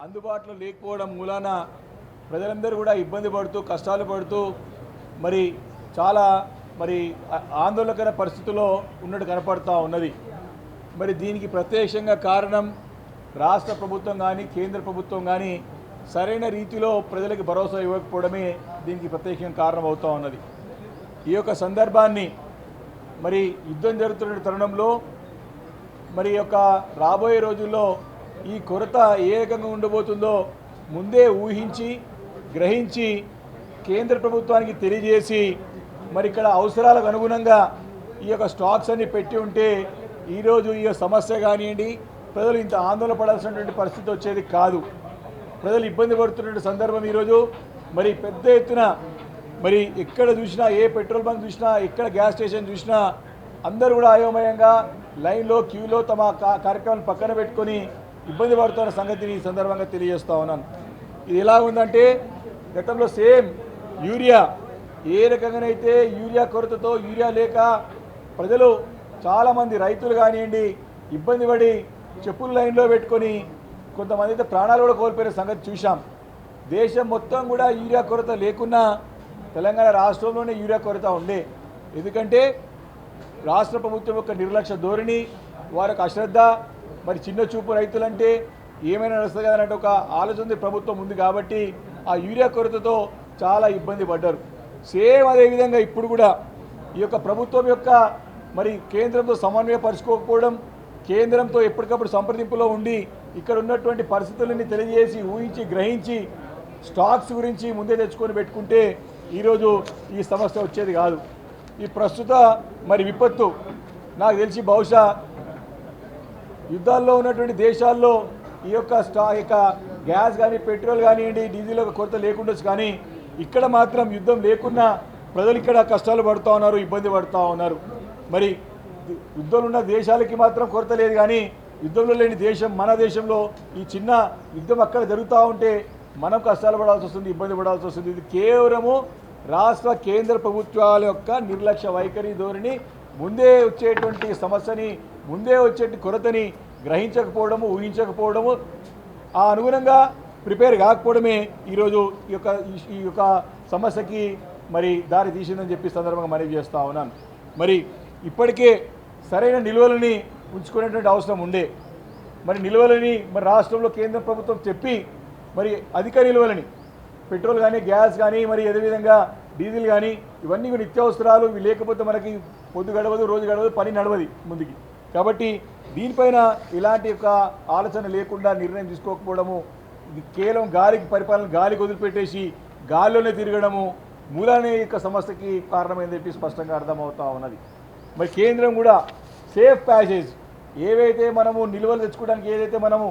అందుబాటులో లేకపోవడం మూలాన ప్రజలందరూ కూడా ఇబ్బంది పడుతూ కష్టాలు పడుతూ మరి చాలా ఆందోళనకర పరిస్థితుల్లో ఉన్నట్టు కనపడతా ఉన్నది. మరి దీనికి ప్రత్యక్షంగా కారణం రాష్ట్ర ప్రభుత్వం కానీ కేంద్ర ప్రభుత్వం కానీ సరైన రీతిలో ప్రజలకు భరోసా ఇవ్వకపోవడమే దీనికి ప్రత్యక్షంగా కారణం అవుతూ ఉన్నది. ఈ యొక్క సందర్భాన్ని మరి యుద్ధం జరుగుతున్న తరుణంలో మరి యొక్క రాబోయే రోజుల్లో ఈ కొరత ఏ రకంగా ఉండబోతుందో ముందే ఊహించి గ్రహించి కేంద్ర ప్రభుత్వానికి తెలియజేసి మరి ఇక్కడ అవసరాలకు అనుగుణంగా ఈ యొక్క స్టాక్స్ అన్ని పెట్టి ఉంటే ఈరోజు ఈ సమస్య కానివ్వండి ప్రజలు ఇంత ఆందోళన పడాల్సినటువంటి పరిస్థితి వచ్చేది కాదు. ప్రజలు ఇబ్బంది పడుతున్న సందర్భం ఈరోజు మరి పెద్ద ఎత్తున మరి ఎక్కడ చూసినా ఏ పెట్రోల్ బంక్ చూసినా ఎక్కడ గ్యాస్ స్టేషన్ చూసినా అందరూ కూడా అయోమయంగా లైన్లో క్యూలో తమ కార్యక్రమాన్ని పక్కన పెట్టుకొని ఇబ్బంది పడుతున్న సంగతిని ఈ సందర్భంగా తెలియజేస్తా ఉన్నాను. ఇది ఎలా ఉందంటే గతంలో సేమ్ యూరియా ఏ రకంగానైతే యూరియా కొరతతో యూరియా లేక ప్రజలు చాలామంది రైతులు కానివ్వండి ఇబ్బంది పడి చెప్పులు లైన్లో పెట్టుకొని కొంతమంది అయితే ప్రాణాలు కూడా కోల్పోయిన సంగతి చూశాం. దేశం మొత్తం కూడా యూరియా కొరత లేకున్నా తెలంగాణ రాష్ట్రంలోనే యూరియా కొరత ఉండే. ఎందుకంటే రాష్ట్ర ప్రభుత్వం యొక్క నిర్లక్ష్య ధోరణి వారికి అశ్రద్ధ మరి చిన్న చూపు రైతులంటే ఏమైనా నడుస్తుంది కదన్నట్టు ఒక ఆలోచన ప్రభుత్వం ఉంది కాబట్టి ఆ యూరియా కొరతతో చాలా ఇబ్బంది పడ్డారు. సేమ్ అదేవిధంగా ఇప్పుడు కూడా ఈ యొక్క ప్రభుత్వం యొక్క మరి కేంద్రంతో సమన్వయపరుచుకోకపోవడం కేంద్రంతో ఎప్పటికప్పుడు సంప్రదింపులో ఉండి ఇక్కడ ఉన్నటువంటి పరిస్థితులని తెలియజేసి ఊహించి గ్రహించి స్టాక్స్ గురించి ముందే తెచ్చుకొని పెట్టుకుంటే ఈరోజు ఈ సమస్య వచ్చేది కాదు. ఈ ప్రస్తుత మరి విపత్తు నాకు తెలిసి బహుశా యుద్ధాల్లో ఉన్నటువంటి దేశాల్లో ఈ యొక్క గ్యాస్ కానీ పెట్రోల్ కానివ్వండి డీజిల్ కొరత లేకుండొచ్చు, కానీ ఇక్కడ మాత్రం యుద్ధం లేకున్నా ప్రజలు ఇక్కడ కష్టాలు పడుతూ ఉన్నారు, ఇబ్బంది పడుతూ ఉన్నారు. మరి యుద్ధంలో ఉన్న దేశాలకి మాత్రం కొరత లేదు, కానీ యుద్ధంలో లేని దేశం మన దేశంలో ఈ చిన్న యుద్ధం అక్కడ జరుగుతూ ఉంటే మనం కష్టాలు పడాల్సి వస్తుంది, ఇబ్బంది పడాల్సి వస్తుంది. ఇది కేవలము రాష్ట్ర కేంద్ర ప్రభుత్వాల యొక్క నిర్లక్ష్య వైఖరి ధోరణి, ముందే వచ్చేటువంటి సమస్యని ముందే వచ్చేటి కొరతని గ్రహించకపోవడము ఊహించకపోవడము ఆ అనుగుణంగా ప్రిపేర్ కాకపోవడమే ఈరోజు ఈ యొక్క సమస్యకి మరి దారి తీసిందని చెప్పి సందర్భంగా మనవి చేస్తూ ఉన్నాను. మరి ఇప్పటికే సరైన నిల్వలని ఉంచుకునేటువంటి అవసరం ఉండే. మరి నిల్వలని మరి రాష్ట్రంలో కేంద్ర ప్రభుత్వం చెప్పి మరి అధిక నిల్వలని పెట్రోల్ కానీ గ్యాస్ కానీ మరి అదేవిధంగా డీజిల్ కానీ ఇవన్నీ నిత్యావసరాలు ఇవి లేకపోతే మనకి పొద్దు గడవదు, రోజు గడవదు, పని నడవది ముందుకి. కాబట్టి దీనిపైన ఇలాంటి యొక్క ఆలోచన లేకుండా నిర్ణయం తీసుకోకపోవడము ఇది కేవలం గాలికి పరిపాలన గాలికి వదిలిపెట్టేసి గాలిలోనే తిరగడము మూలానే యొక్క సమస్యకి కారణమైందని చెప్పి స్పష్టంగా అర్థమవుతా ఉన్నది. మరి కేంద్రం కూడా సేఫ్ ప్యాసేజ్ ఏవైతే మనము నిల్వలు తెచ్చుకోవడానికి ఏదైతే మనము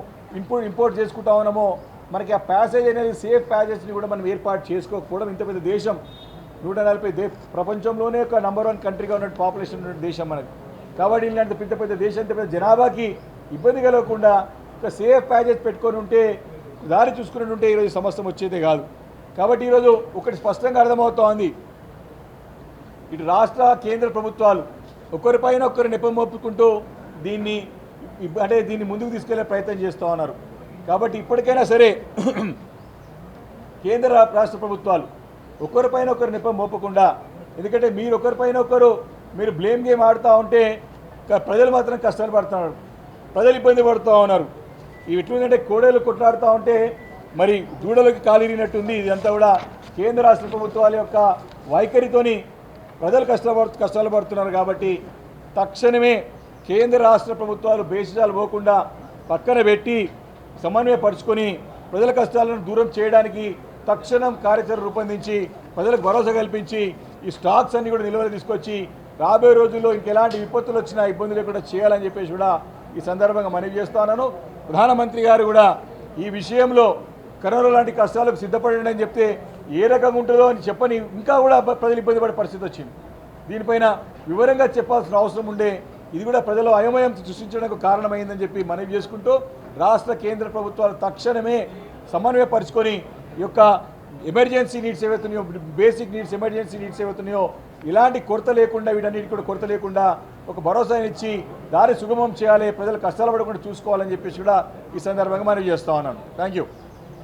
ఇంపోర్ట్ చేసుకుంటా ఉన్నామో మనకి ఆ ప్యాసేజ్ అనేది సేఫ్ ప్యాసేజ్ని కూడా మనం ఏర్పాటు చేసుకోకపోవడం, ఇంత పెద్ద దేశం 140 ప్రపంచంలోనే ఒక #1 కంట్రీగా ఉన్న పాపులేషన్ ఉన్న దేశం మనది. కాబట్టి ఇలాంటి పెద్ద పెద్ద దేశం పెద్ద జనాభాకి ఇబ్బంది కలగకుండా ఒక సేఫ్ ప్యాసేజ్ పెట్టుకొని ఉంటే దారి చూసుకుని ఉంటే ఈరోజు సమస్య వచ్చేదే కాదు. కాబట్టి ఈరోజు ఒకటి స్పష్టంగా అర్థమవుతోంది, ఇటు రాష్ట్ర కేంద్ర ప్రభుత్వాలు ఒకరిపైన ఒకరు నెపం మోపుకుంటూ దీన్ని ముందుకు తీసుకెళ్లే ప్రయత్నం చేస్తూ ఉన్నారు. కాబట్టి ఇప్పటికైనా సరే కేంద్ర రాష్ట్ర ప్రభుత్వాలు ఒకరిపైన ఒకరు నెపం మోపకుండా, ఎందుకంటే మీరు ఒకరిపైన ఒకరు మీరు బ్లేమ్ గేమ్ ఆడుతూ ఉంటే ప్రజలు మాత్రం కష్టాలు పడుతున్నారు, ప్రజలు ఇబ్బంది పడుతూ ఉన్నారు. ఇవి ఎట్లుందంటే కోడలు కొట్లాడుతూ ఉంటే మరి దూడలకి కాలిరినట్టుంది. ఇదంతా కూడా కేంద్ర రాష్ట్ర ప్రభుత్వాల యొక్క వైఖరితోని ప్రజలు కష్టాలు పడుతున్నారు. కాబట్టి తక్షణమే కేంద్ర రాష్ట్ర ప్రభుత్వాలు బేసిజాలు పోకుండా పక్కన పెట్టి సమన్వయపరుచుకొని ప్రజల కష్టాలను దూరం చేయడానికి తక్షణం కార్యాచరణ రూపొందించి ప్రజలకు భరోసా కల్పించి ఈ స్టాక్స్ అన్ని కూడా నిల్వలు తీసుకొచ్చి రాబోయే రోజుల్లో ఇంకెలాంటి విపత్తులు వచ్చినా ఇబ్బంది లేకుండా చేయాలని చెప్పేసి కూడా ఈ సందర్భంగా మనవి చేస్తున్నాను. ప్రధానమంత్రి గారు కూడా ఈ విషయంలో కరోనా లాంటి కష్టాలకు సిద్ధపడండి అని చెప్తే ఏ రకంగా ఉంటుందో అని చెప్పని ఇంకా కూడా ప్రజలు ఇబ్బంది పడే పరిస్థితి వచ్చింది. దీనిపైన వివరంగా చెప్పాల్సిన అవసరం ఉండే. ఇది కూడా ప్రజలు అయోమయం సృష్టించడానికి కారణమైందని చెప్పి మనవి చేసుకుంటూ రాష్ట్ర కేంద్ర ప్రభుత్వాలు తక్షణమే సమన్వయపరుచుకొని ఈ యొక్క ఎమర్జెన్సీ నీడ్స్ ఏవైతున్నాయో బేసిక్ నీడ్స్ ఎమర్జెన్సీ నీడ్స్ ఏవైతున్నాయో ఇలాంటి కొరత లేకుండా వీటన్నిటి కూడా కొరత లేకుండా ఒక భరోసా ఇచ్చి దారి సుగమం చేయాలి, ప్రజలు కష్టాలు పడకుండా చూసుకోవాలని చెప్పేసి కూడా ఈ సందర్భంగా మనవి చేస్తా ఉన్నాను. Thank you.